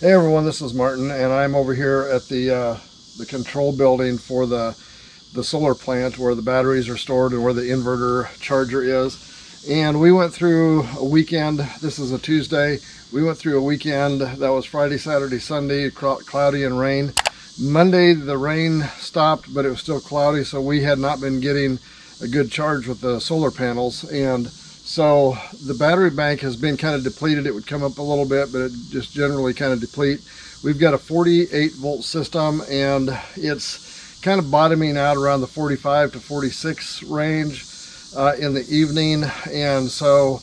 Hey everyone, this is Martin, and I'm over here at the control building for the solar plant where the batteries are stored and where the inverter charger is. And we went through a weekend. This is a Tuesday. We went through a weekend that was Friday, Saturday, Sunday, cloudy and rain. Monday the rain stopped, but it was still cloudy, so we had not been getting a good charge with the solar panels. And so the battery bank has been kind of depleted. It would come up a little bit, but it just generally kind of deplete. We've got a 48 volt system, and it's kind of bottoming out around the 45 to 46 range in the evening. And so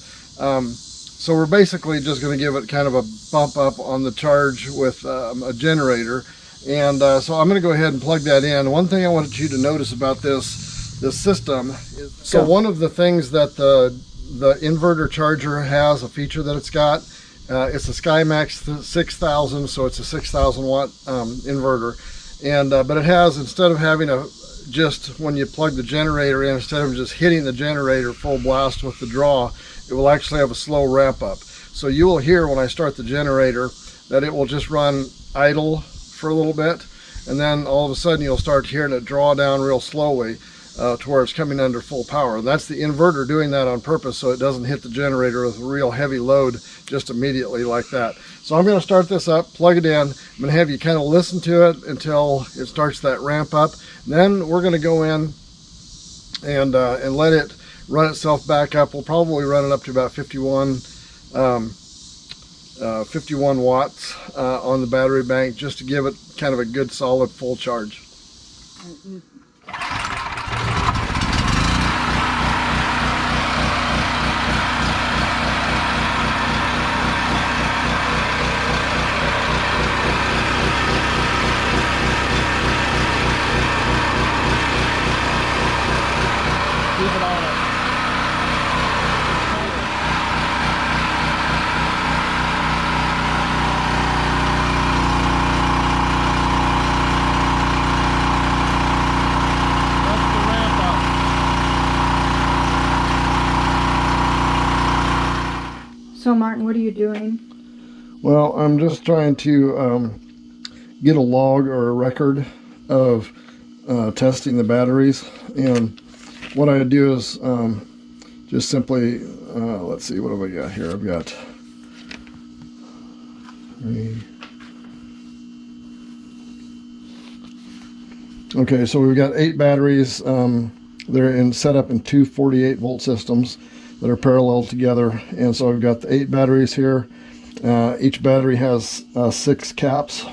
we're basically just going to give it kind of a bump up on the charge with a generator. And so I'm going to go ahead and plug that in. One thing I wanted you to notice about this system is, so one of the things that the inverter charger has, a feature that it's got, it's a SkyMax 6000, so it's a 6,000 watt inverter. And but it has, instead of having just when you plug the generator in, instead of just hitting the generator full blast with the draw, it will actually have a slow ramp up. So you will hear when I start the generator that it will just run idle for a little bit, and then all of a sudden you'll start hearing it draw down real slowly to where it's coming under full power. And that's the inverter doing that on purpose, so it doesn't hit the generator with a real heavy load just immediately like that. So I'm going to start this up, plug it in. I'm going to have you kind of listen to it until it starts that ramp up. Then we're going to go in and let it run itself back up. We'll probably run it up to about 51 watts on the battery bank, just to give it kind of a good solid full charge. Keep it on it. So Martin, what are you doing? Well, I'm just trying to get a log or a record of testing the batteries. And what I do is just simply, let's see, what have I got here? I've got 3. Okay, so we've got 8 batteries. They're set up in 2 48 volt systems that are parallel together. And so I've got the 8 batteries here. Each battery has 6 caps.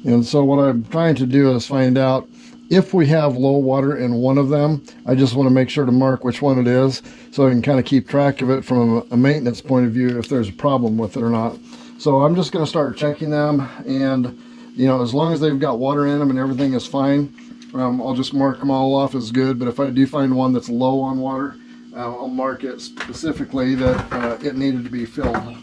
And so what I'm trying to do is find out if we have low water in one of them. I just want to make sure to mark which one it is, so I can kind of keep track of it from a maintenance point of view if there's a problem with it or not. So I'm just going to start checking them, and as long as they've got water in them and everything is fine, I'll just mark them all off as good. But if I do find one that's low on water, I'll mark it specifically that it needed to be filled.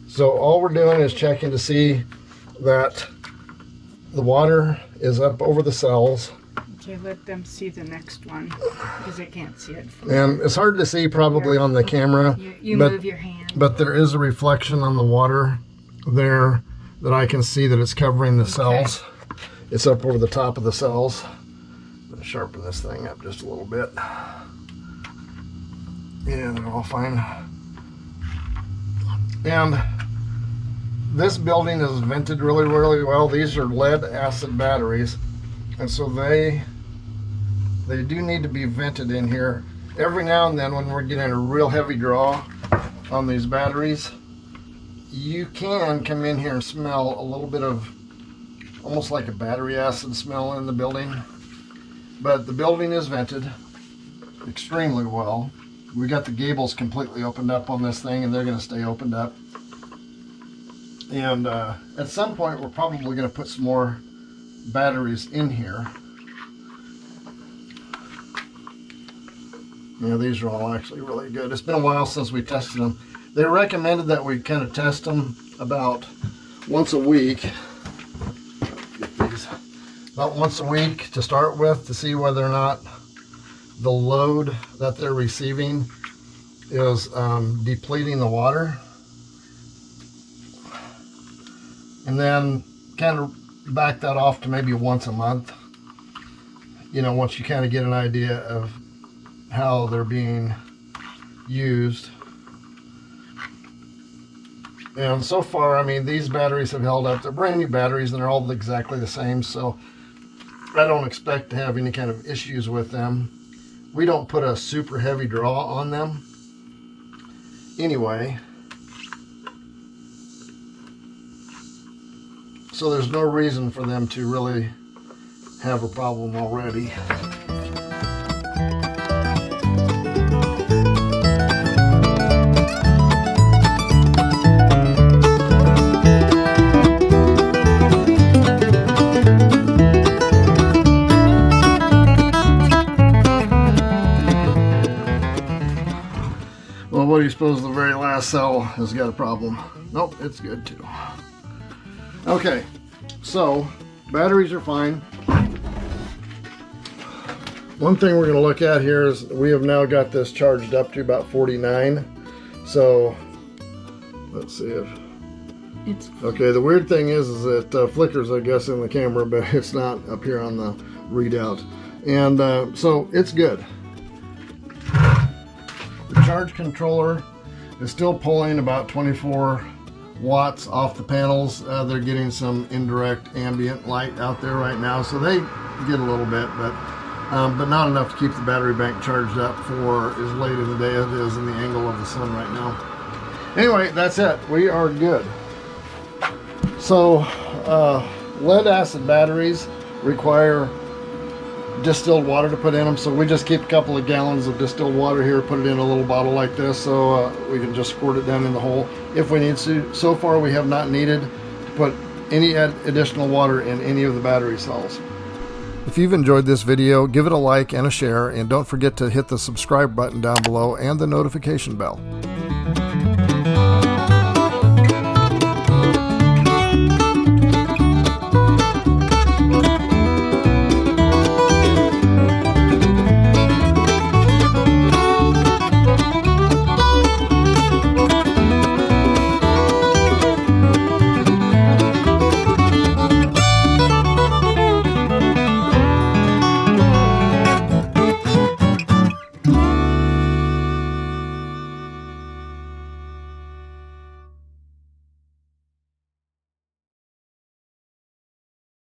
So all we're doing is checking to see that the water is up over the cells. Okay, let them see the next one, because they can't see it. And it's hard to see probably on the camera. You move your hand. But there is a reflection on the water there that I can see that it's covering the cells. It's up over the top of the cells. I'm going to sharpen this thing up just a little bit. Yeah, they're all fine. And this building is vented really, really well. These are lead acid batteries, and so they do need to be vented in here. Every now and then when we're getting a real heavy draw on these batteries, you can come in here and smell a little bit of almost like a battery acid smell in the building. But the building is vented extremely well. We got the gables completely opened up on this thing, and they're going to stay opened up. And at some point we're probably going to put some more batteries in here. These are all actually really good. It's been a while since we tested them. They recommended that we kind of test them about once a week. Get these. about once a week to start with to see whether or not the load that they're receiving is depleting the water. And then kind of back that off to maybe once a month. You know, once you kind of get an idea of how they're being used. And so far, I mean, these batteries have held up. They're brand new batteries and they're all exactly the same, so I don't expect to have any kind of issues with them. We don't put a super heavy draw on them anyway, so there's no reason for them to really have a problem already. Well, what do you suppose the very last cell has got a problem? Nope, it's good too. Okay, so batteries are fine. One thing we're going to look at here is we have now got this charged up to about 49. So let's see if It's okay. The weird thing is it flickers, I guess, in the camera, but it's not up here on the readout. And so it's good. The charge controller is still pulling about 24 watts off the panels. They're getting some indirect ambient light out there right now, so they get a little bit, but not enough to keep the battery bank charged up for as late in the day as it is in the angle of the sun right now. Anyway, that's it. We are good. So lead acid batteries require distilled water to put in them, so we just keep a couple of gallons of distilled water here, put it in a little bottle like this, so we can just squirt it down in the hole if we need to. So far we have not needed to put any additional water in any of the battery cells. If you've enjoyed this video, give it a like and a share, and don't forget to hit the subscribe button down below and the notification bell.